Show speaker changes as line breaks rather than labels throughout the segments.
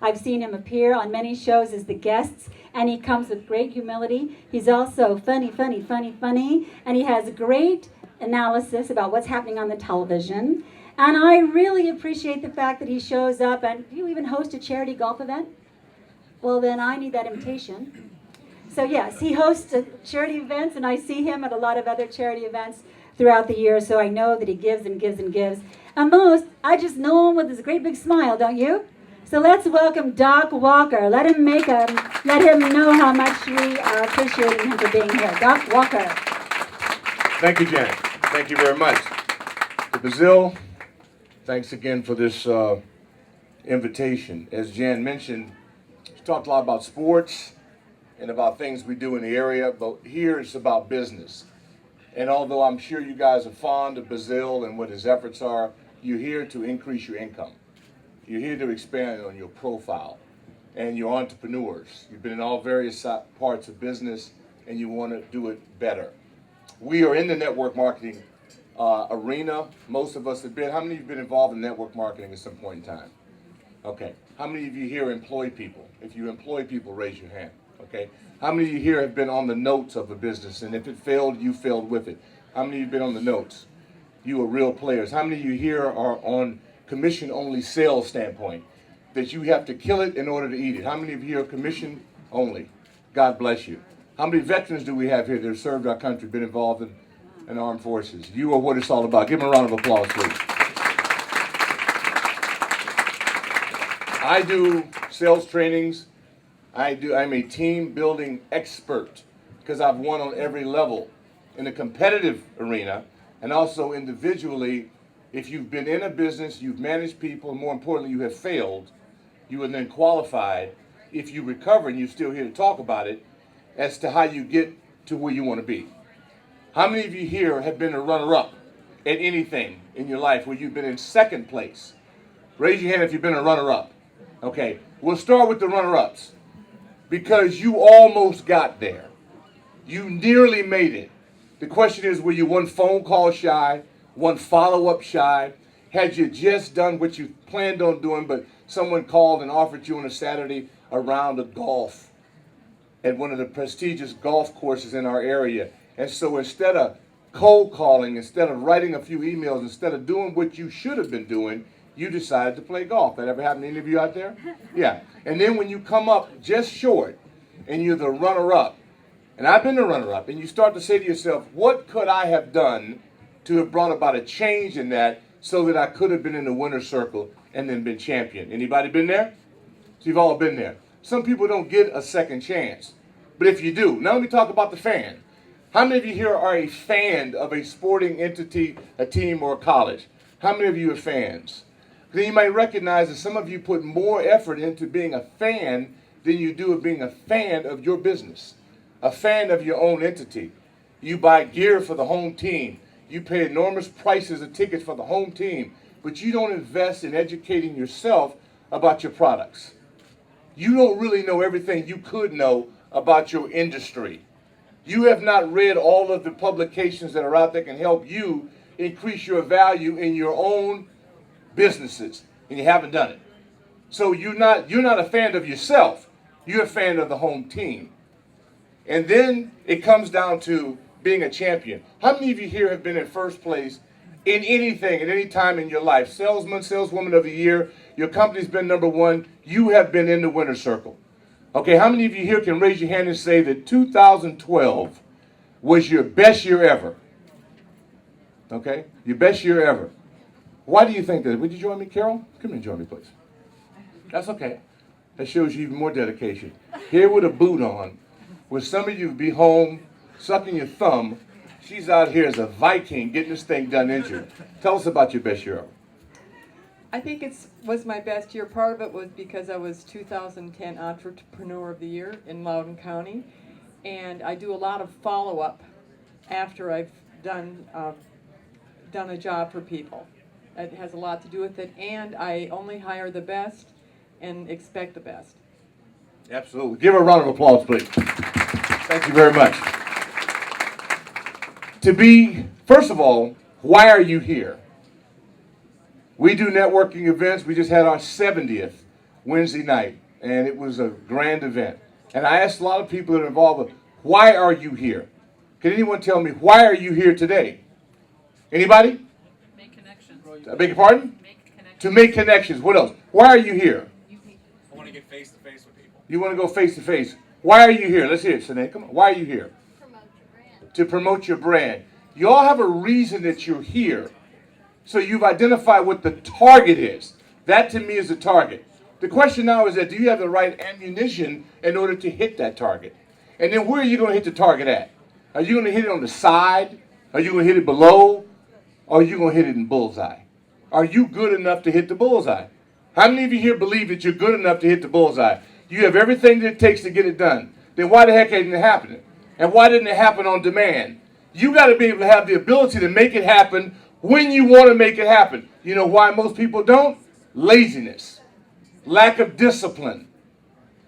I've seen him appear on many shows as the guests, and he comes with great humility. He's also funny, and he has great analysis about what's happening on the television. And I really appreciate the fact that he shows up. And do you even host a charity golf event? Well, then I need that invitation. So yes, he hosts charity events, and I see him at a lot of other charity events throughout the year, so I know that he gives and gives and gives. And most, I just know him with his great big smile, don't you? So let's welcome Doc Walker. Let him know how much we are appreciating him for being here. Doc Walker.
Thank you, Jan. Thank you very much. To Brazil, thanks again for this invitation. As Jan mentioned, she talked a lot about sports and about things we do in the area, but here it's about business. And although I'm sure you guys are fond of Brazil and what his efforts are, you're here to increase your income. You're here to expand on your profile. And you're entrepreneurs. You've been in all various parts of business, and you want to do it better. We are in the network marketing arena. Most of us have been. How many of you have been involved in network marketing at some point in time? Okay. How many of you here employ people? If you employ people, raise your hand. Okay. How many of you here have been on the notes of a business, and if it failed, you failed with it? How many of you have been on the notes? You are real players. How many of you here are on commission-only sales standpoint, that you have to kill it in order to eat it? How many of you are commission only? God bless you. How many veterans do we have here that have served our country, been involved in armed forces? You are what it's all about. Give them a round of applause, please. I do sales trainings. I'm a team building expert because I've won on every level in the competitive arena and also individually. If you've been in a business, you've managed people, and more importantly, you have failed, you are then qualified, if you recover and you're still here to talk about it, as to how you get to where you want to be. How many of you here have been a runner-up at anything in your life where you've been in second place? Raise your hand if you've been a runner-up. Okay, we'll start with the runner-ups. Because you almost got there. You nearly made it. The question is, were you one phone call shy, one follow-up shy? Had you just done what you planned on doing, but someone called and offered you on a Saturday a round of golf at one of the prestigious golf courses in our area? And so instead of cold calling, instead of writing a few emails, instead of doing what you should have been doing, you decided to play golf. That ever happened to any of you out there? Yeah. And then when you come up just short and you're the runner-up, and I've been the runner-up, and you start to say to yourself, what could I have done to have brought about a change in that so that I could have been in the winner's circle and then been champion? Anybody been there? So you've all been there. Some people don't get a second chance. But if you do, now let me talk about the fan. How many of you here are a fan of a sporting entity, a team, or a college? How many of you are fans? Then you might recognize that some of you put more effort into being a fan than you do of being a fan of your business, a fan of your own entity. You buy gear for the home team. You pay enormous prices of tickets for the home team, but you don't invest in educating yourself about your products. You don't really know everything you could know about your industry. You have not read all of the publications that are out there that can help you increase your value in your own businesses, and you haven't done it. So you're not a fan of yourself. You're a fan of the home team. And then it comes down to being a champion. How many of you here have been in first place in anything at any time in your life? Salesman, saleswoman of the year, your company's been number one, you have been in the winner's circle. Okay, how many of you here can raise your hand and say that 2012 was your best year ever? Okay, your best year ever. Why do you think that? Would you join me, Carol? Come here and join me, please. That's okay. That shows you even more dedication. Here with a boot on, where some of you be home sucking your thumb, she's out here as a Viking getting this thing done injured. Tell us about your best year ever.
I think it was my best year. Part of it was because I was 2010 Entrepreneur of the Year in Loudoun County, and I do a lot of follow-up after I've done a job for people. It has a lot to do with it, and I only hire the best and expect the best.
Absolutely. Give her a round of applause, please. Thank you very much. First of all, why are you here? We do networking events. We just had our 70th. Wednesday night, and it was a grand event. And I asked a lot of people that are involved, why are you here? Can anyone tell me, why are you here today? Anybody?
Make connections.
I beg your pardon?
Make connections.
To make connections. What else? Why are you here?
I want to get face to face with people.
You want to go face to face. Why are you here? Let's hear it, Sinead. Come on. Why are you here?
Promote your brand.
To promote your brand. You all have a reason that you're here. So you've identified what the target is. That to me is the target. The question now is that do you have the right ammunition in order to hit that target? And then where are you going to hit the target at? Are you going to hit it on the side? Are you going to hit it below? Or are you going to hit it in bullseye? Are you good enough to hit the bullseye? How many of you here believe that you're good enough to hit the bullseye? You have everything that it takes to get it done. Then why the heck ain't it happening? And why didn't it happen on demand? You got to be able to have the ability to make it happen when you want to make it happen. You know why most people don't? Laziness. Lack of discipline.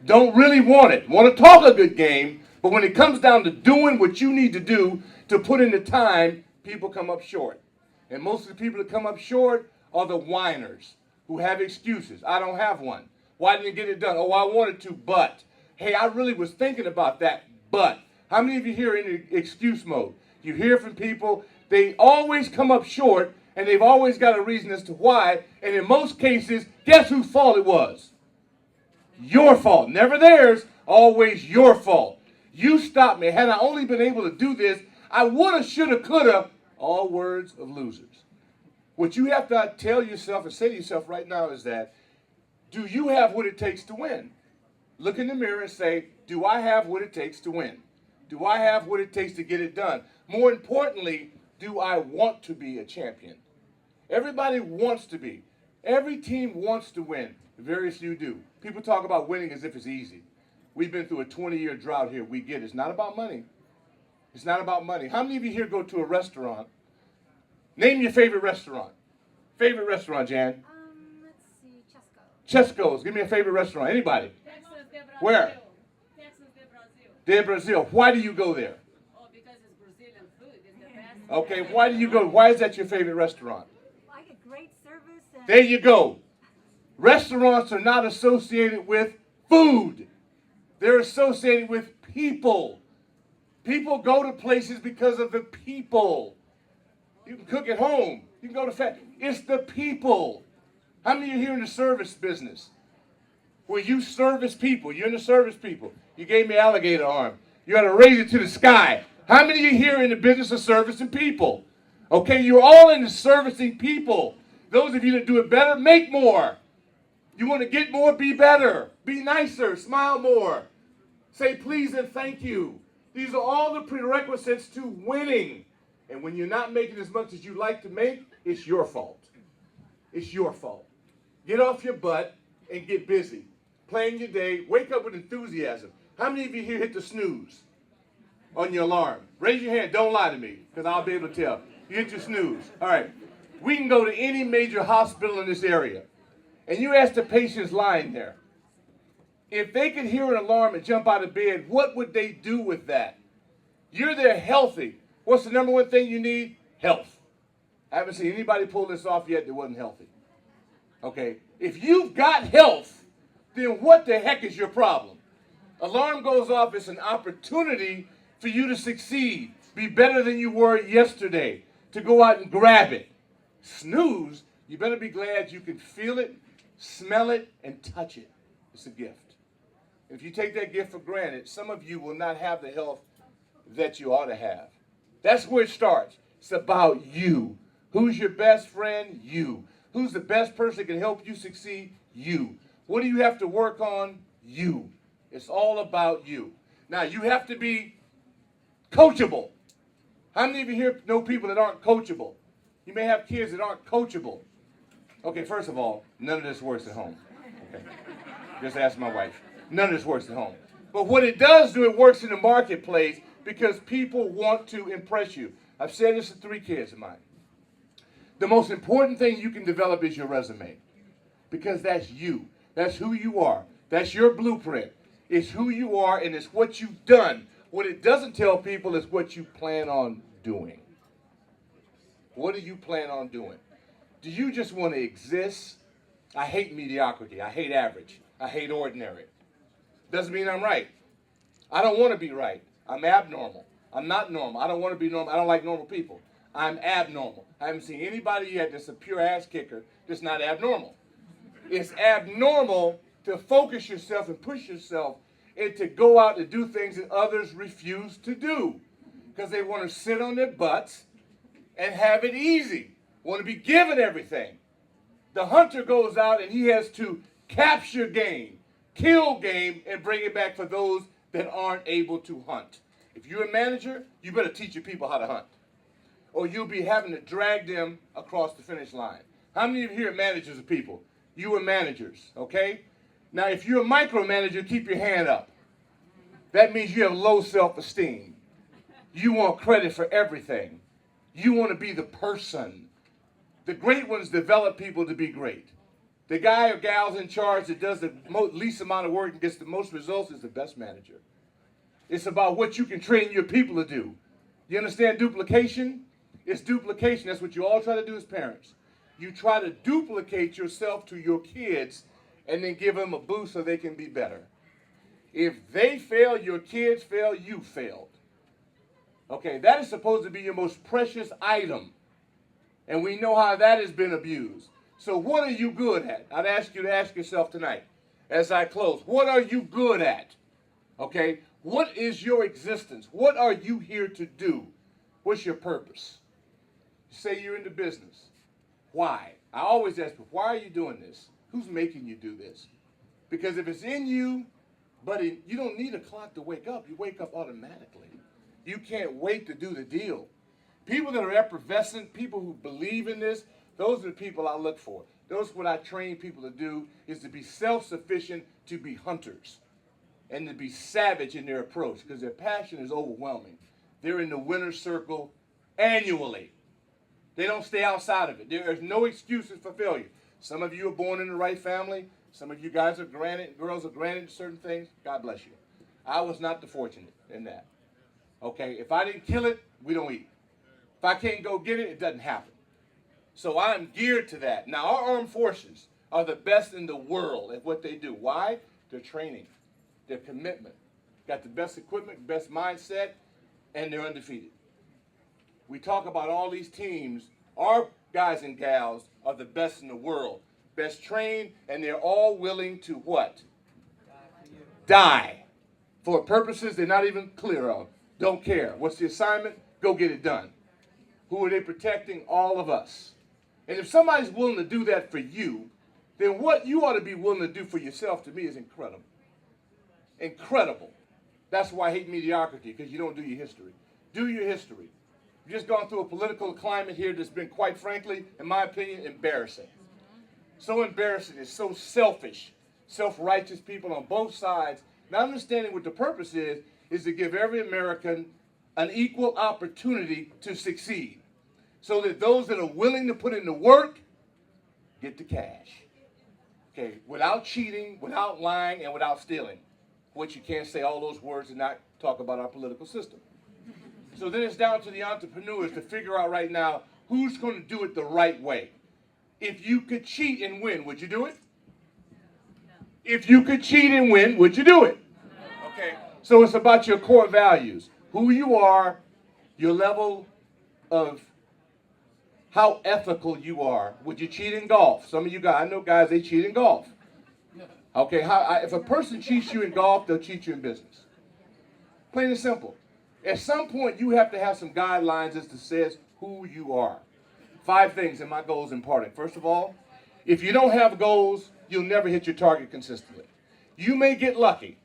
Don't really want it. Want to talk a good game, but when it comes down to doing what you need to do to put in the time, people come up short. And most of the people that come up short are the whiners who have excuses. I don't have one. Why didn't you get it done? Oh, I wanted to, but. Hey, I really was thinking about that, but. How many of you here are in excuse mode? You hear from people, they always come up short, and they've always got a reason as to why. And in most cases, guess whose fault it was? Your fault. Never theirs, always your fault. You stopped me. Had I only been able to do this, I woulda, shoulda, coulda. All words of losers. What you have to tell yourself and say to yourself right now is that, do you have what it takes to win? Look in the mirror and say, do I have what it takes to win? Do I have what it takes to get it done? More importantly, do I want to be a champion? Everybody wants to be. Every team wants to win. Very few do. People talk about winning as if it's easy. We've been through a 20-year drought here. We get it. It's not about money. It's not about money. How many of you here go to a restaurant? Name your favorite restaurant. Favorite restaurant, Jan?
Let's see, Chesco.
Chesco's. Give me a favorite restaurant. Anybody?
Texas de Brazil.
Where?
Texas de Brazil.
De Brazil. Why do you go there?
Oh, because it's Brazilian food. It's the best.
Okay, why do you go? Why is that your favorite restaurant?
I get great service. And
There you go. Restaurants are not associated with food. They're associated with people. People go to places because of the people. You can cook at home. You can go to It's the people. How many of you here in the service business? Where you service people. You're in the service people. You gave me alligator arm. You got to raise it to the sky. How many of you here in the business of servicing people? Okay, you're all in the servicing people. Those of you that do it better, make more. You want to get more, be better. Be nicer, smile more. Say please and thank you. These are all the prerequisites to winning. And when you're not making as much as you like to make, it's your fault. It's your fault. Get off your butt and get busy. Plan your day. Wake up with enthusiasm. How many of you here hit the snooze on your alarm? Raise your hand. Don't lie to me, because I'll be able to tell. You hit your snooze. All right. We can go to any major hospital in this area, and you ask the patients lying there, if they could hear an alarm and jump out of bed, what would they do with that? You're there healthy. What's the number one thing you need? Health. I haven't seen anybody pull this off yet that wasn't healthy. Okay? If you've got health, then what the heck is your problem? Alarm goes off, it's an opportunity for you to succeed, be better than you were yesterday, to go out and grab it. Snooze, you better be glad you can feel it, smell it, and touch it. It's a gift. If you take that gift for granted, some of you will not have the health that you ought to have. That's where it starts. It's about you. Who's your best friend? You. Who's the best person that can help you succeed? You. What do you have to work on? You. It's all about you. Now, you have to be coachable. How many of you here know people that aren't coachable? You may have kids that aren't coachable. Okay, first of all, none of this works at home. Okay. Just ask my wife. None of this works at home. But what it does do, it works in the marketplace because people want to impress you. I've said this to 3 kids of mine. The most important thing you can develop is your resume, because that's you. That's who you are. That's your blueprint. It's who you are, and it's what you've done. What it doesn't tell people is what you plan on doing. What do you plan on doing? Do you just want to exist? I hate mediocrity. I hate average. I hate ordinary. Doesn't mean I'm right. I don't want to be right. I'm abnormal. I'm not normal. I don't want to be normal. I don't like normal people. I'm abnormal. I haven't seen anybody yet that's a pure ass kicker that's not abnormal. It's abnormal to focus yourself and push yourself and to go out and do things that others refuse to do because they want to sit on their butts and have it easy, want to be given everything. The hunter goes out and he has to capture game, kill game, and bring it back for those that aren't able to hunt. If you're a manager, you better teach your people how to hunt, or you'll be having to drag them across the finish line. How many of you here are managers of people? You are managers, okay? Now, if you're a micromanager, keep your hand up. That means you have low self-esteem. You want credit for everything. You want to be the person. The great ones develop people to be great. The guy or gal's in charge that does the least amount of work and gets the most results is the best manager. It's about what you can train your people to do. You understand duplication? It's duplication. That's what you all try to do as parents. You try to duplicate yourself to your kids and then give them a boost so they can be better. If they fail, your kids fail, you failed. Okay, that is supposed to be your most precious item. And we know how that has been abused. So what are you good at? I'd ask you to ask yourself tonight as I close. What are you good at? Okay, what is your existence? What are you here to do? What's your purpose? You say you're into business. Why? I always ask, why are you doing this? Who's making you do this? Because if it's in you, buddy, you don't need a clock to wake up. You wake up automatically. You can't wait to do the deal. People that are effervescent, people who believe in this, those are the people I look for. Those are what I train people to do, is to be self-sufficient, to be hunters, and to be savage in their approach, because their passion is overwhelming. They're in the winner's circle annually. They don't stay outside of it. There is no excuses for failure. Some of you are born in the right family. Some of you guys are granted, girls are granted certain things. God bless you. I was not the fortunate in that. Okay, if I didn't kill it, we don't eat. If I can't go get it, it doesn't happen. So I'm geared to that. Now, our armed forces are the best in the world at what they do. Why? Their training, their commitment. Got the best equipment, best mindset, and they're undefeated. We talk about all these teams. Our guys and gals are the best in the world. Best trained, and they're all willing to what? Die. For purposes they're not even clear of. Don't care. What's the assignment? Go get it done. Who are they protecting? All of us. And if somebody's willing to do that for you, then what you ought to be willing to do for yourself, to me, is incredible. Incredible. That's why I hate mediocrity, because you don't do your history. Do your history. You've just gone through a political climate here that's been, quite frankly, in my opinion, embarrassing. So embarrassing. It's so selfish, self-righteous people on both sides. Not understanding what the purpose is to give every American an equal opportunity to succeed, so that those that are willing to put in the work get the cash. Okay, without cheating, without lying, and without stealing. Which you can't say all those words and not talk about our political system. So then it's down to the entrepreneurs to figure out right now who's going to do it the right way. If you could cheat and win, would you do it? If you could cheat and win, would you do it? Okay, so it's about your core values. Who you are, your level of how ethical you are. Would you cheat in golf? Some of you guys, I know guys, they cheat in golf. Okay, if a person cheats you in golf, they'll cheat you in business. Plain and simple. At some point, you have to have some guidelines as to says who you are. 5 things in my goals imparted. First of all, if you don't have goals, you'll never hit your target consistently. You may get lucky.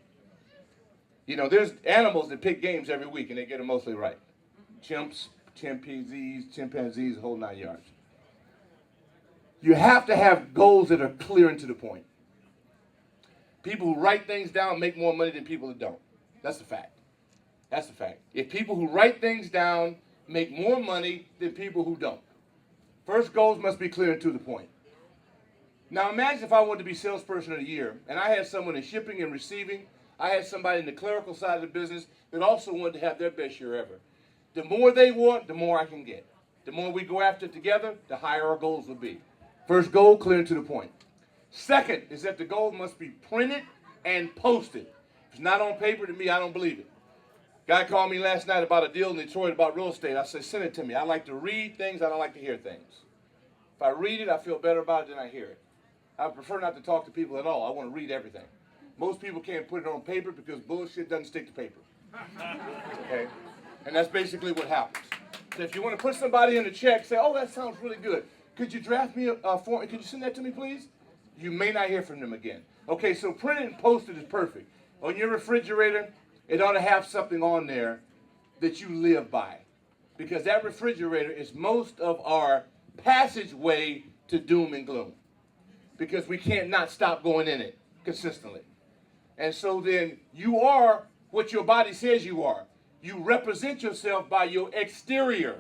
You know, there's animals that pick games every week and they get them mostly right. Chimps, chimpanzees, the whole 9 yards. You have to have goals that are clear and to the point. People who write things down make more money than people who don't. That's the fact. That's the fact. If people who write things down make more money than people who don't. First goals must be clear and to the point. Now imagine if I wanted to be salesperson of the year and I had someone in shipping and receiving. I had somebody in the clerical side of the business that also wanted to have their best year ever. The more they want, the more I can get. The more we go after it together, the higher our goals will be. First goal, clear and to the point. Second is that the goal must be printed and posted. If it's not on paper, to me, I don't believe it. Guy called me last night about a deal in Detroit about real estate. I said, send it to me. I like to read things. I don't like to hear things. If I read it, I feel better about it than I hear it. I prefer not to talk to people at all. I want to read everything. Most people can't put it on paper because bullshit doesn't stick to paper. Okay? And that's basically what happens. So if you want to put somebody in a check, say, oh, that sounds really good. Could you draft me a form? Could you send that to me, please? You may not hear from them again. Okay, so printed and posted is perfect. On your refrigerator, it ought to have something on there that you live by. Because that refrigerator is most of our passageway to doom and gloom. Because we can't not stop going in it consistently. And so then you are what your body says you are. You represent yourself by your exterior.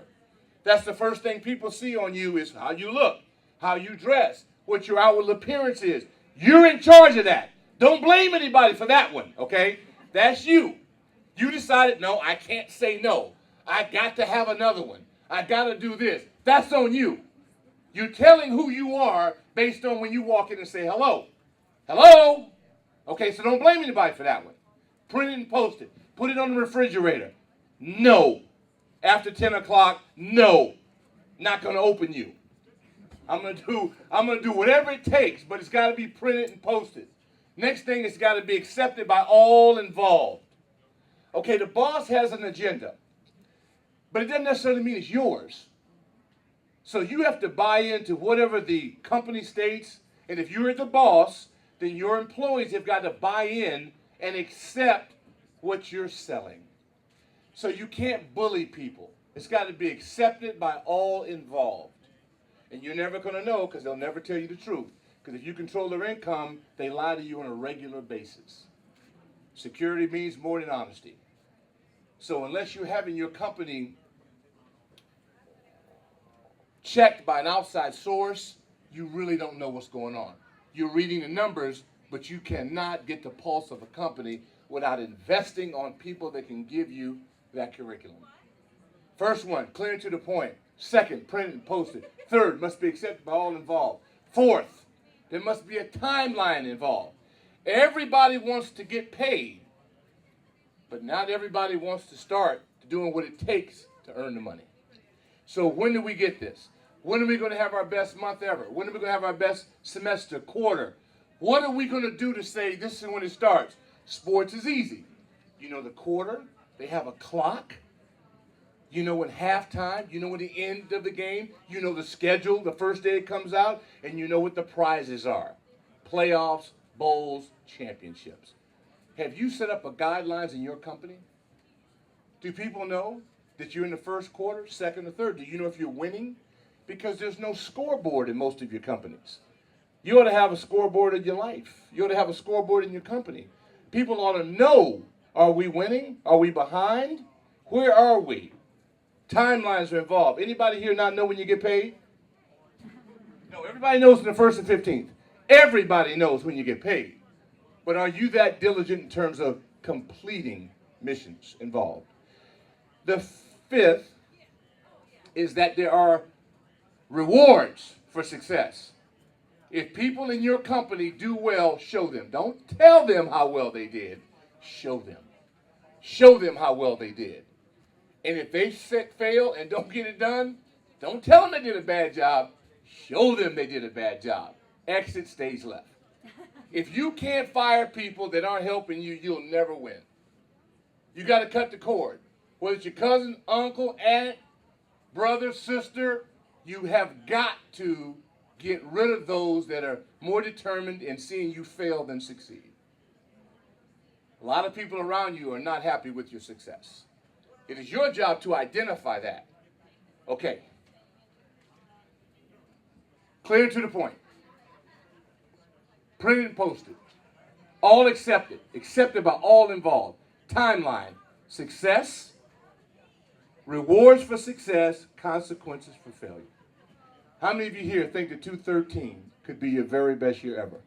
That's the first thing people see on you is how you look, how you dress, what your outward appearance is. You're in charge of that. Don't blame anybody for that one, okay? That's you. You decided, no, I can't say no. I got to have another one. I got to do this. That's on you. You're telling who you are based on when you walk in and say hello. Hello? Okay, so don't blame anybody for that one. Print it and post it. Put it on the refrigerator. No. After 10 o'clock, no. Not going to open you. I'm going to do whatever it takes, but it's got to be printed and posted. Next thing, it's got to be accepted by all involved. Okay, the boss has an agenda, but it doesn't necessarily mean it's yours. So you have to buy into whatever the company states, and if you're the boss, then your employees have got to buy in and accept what you're selling. So you can't bully people. It's got to be accepted by all involved. And you're never going to know because they'll never tell you the truth. Because if you control their income, they lie to you on a regular basis. Security means more than honesty. So unless you're having your company checked by an outside source, you really don't know what's going on. You're reading the numbers, but you cannot get the pulse of a company without investing on people that can give you that curriculum. First one, clear and to the point. Second, print and post it. Third, must be accepted by all involved. Fourth, there must be a timeline involved. Everybody wants to get paid, but not everybody wants to start doing what it takes to earn the money. So when do we get this? When are we going to have our best month ever? When are we going to have our best semester, quarter? What are we going to do to say this is when it starts? Sports is easy. You know the quarter, they have a clock. You know when halftime, you know when the end of the game, you know the schedule, the first day it comes out, and you know what the prizes are. Playoffs, bowls, championships. Have you set up a guidelines in your company? Do people know that you're in the first quarter, second, or third? Do you know if you're winning? Because there's no scoreboard in most of your companies. You ought to have a scoreboard in your life. You ought to have a scoreboard in your company. People ought to know, are we winning? Are we behind? Where are we? Timelines are involved. Anybody here not know when you get paid? No, everybody knows on the 1st and 15th. Everybody knows when you get paid. But are you that diligent in terms of completing missions involved? The fifth is that there are rewards for success. If people in your company do well, show them. Don't tell them how well they did. Show them. Show them how well they did. And if they fail and don't get it done, don't tell them they did a bad job. Show them they did a bad job. Exit stage left. If you can't fire people that aren't helping you, you'll never win. You got to cut the cord. Whether it's your cousin, uncle, aunt, brother, sister, you have got to get rid of those that are more determined in seeing you fail than succeed. A lot of people around you are not happy with your success. It is your job to identify that. Okay. Clear and to the point. Printed and posted. All accepted. Accepted by all involved. Timeline. Success. Rewards for success. Consequences for failure. How many of you here think that 2013 could be your very best year ever?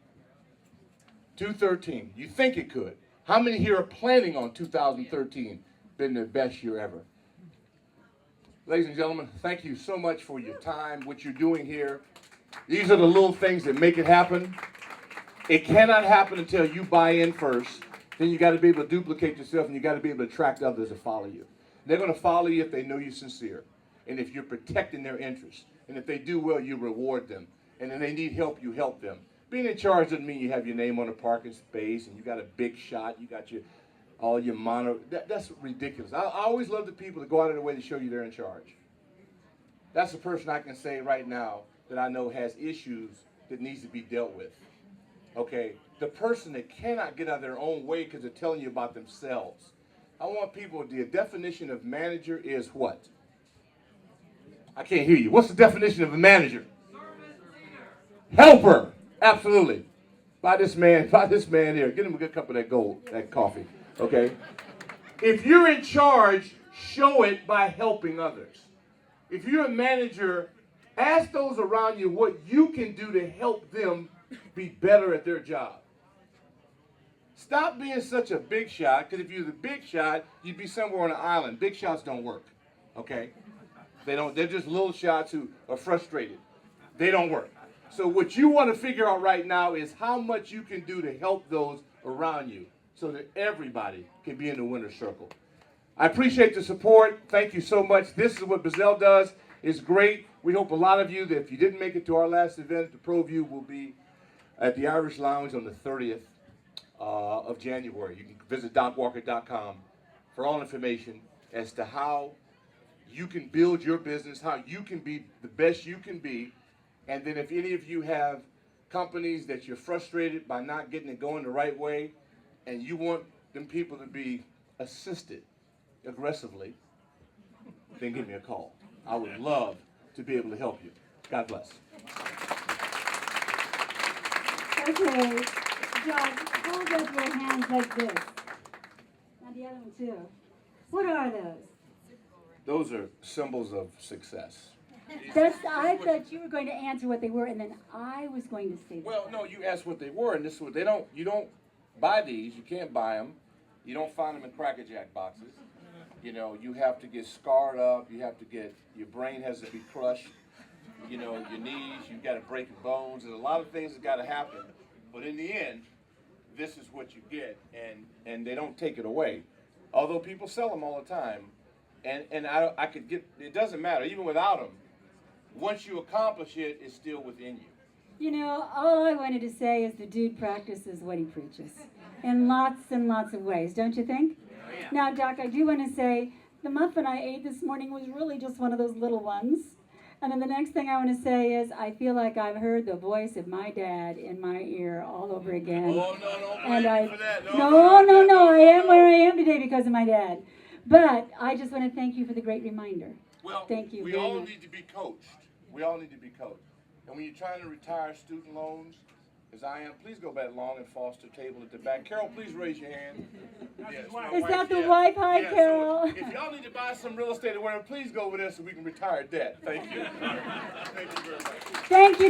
2013. You think it could. How many here are planning on 2013 being their best year ever? Ladies and gentlemen, thank you so much for your time, what you're doing here. These are the little things that make it happen. It cannot happen until you buy in first. Then you got to be able to duplicate yourself, and you got to be able to attract others to follow you. They're going to follow you if they know you're sincere, and if you're protecting their interests. And if they do well, you reward them. And then they need help, you help them. Being in charge doesn't mean you have your name on a parking space and you got a big shot, you got all your mono. That's ridiculous. I always love the people that go out of their way to show you they're in charge. That's the person I can say right now that I know has issues that needs to be dealt with. Okay? The person that cannot get out of their own way because they're telling you about themselves. I want people, the definition of manager is what? I can't hear you. What's the definition of a manager? Helper. Absolutely. By this man here. Get him a good cup of that coffee. Okay? If you're in charge, show it by helping others. If you're a manager, ask those around you what you can do to help them be better at their job. Stop being such a big shot, because if you're the big shot, you'd be somewhere on an island. Big shots don't work. Okay? They're just little shots who are frustrated. They don't work. So what you want to figure out right now is how much you can do to help those around you so that everybody can be in the winner's circle. I appreciate the support. Thank you so much. This is what Bazell does. It's great. We hope a lot of you that if you didn't make it to our last event, the ProView will be at the Irish Lounge on the 30th of January. You can visit docwalker.com for all information as to how you can build your business, how you can be the best you can be. And then if any of you have companies that you're frustrated by not getting it going the right way, and you want them people to be assisted aggressively, then give me a call. I would love to be able to help you. God bless.
Okay, John, hold up your hands like this. And the other one too. What are those?
Those are symbols of success.
I thought you were going to answer what they were, and then I was going to say that.
Well, no, you asked what they were, and this is what you don't buy these. You can't buy them. You don't find them in Cracker Jack boxes. You know, you have to get scarred up. You have to your brain has to be crushed. You know, your knees, you've got to break your bones. There's a lot of things that got to happen. But in the end, this is what you get, and they don't take it away. Although people sell them all the time, and I could get, it doesn't matter, even without them. Once you accomplish it, it's still within you.
You know, all I wanted to say is the dude practices what he preaches in lots and lots of ways, don't you think?
Oh, yeah.
Now, Doc, I do want to say the muffin I ate this morning was really just one of those little ones. And then the next thing I want to say is I feel like I've heard the voice of my dad in my ear all over again.
Oh, no, don't blame
And
me for that.
No, I am where I am today because of my dad. But I just want to thank you for the great reminder.
Well,
thank you.
We all need to be coached. We all need to be coached. And when you're trying to retire student loans, as I am, please go back long and foster table at the back. Carol, please raise your hand. Yes,
Is that the wife? Hi,
yeah,
Carol.
So if y'all need to buy some real estate or whatever, please go over there so we can retire debt. Thank you. Thank you very much.
Thank you.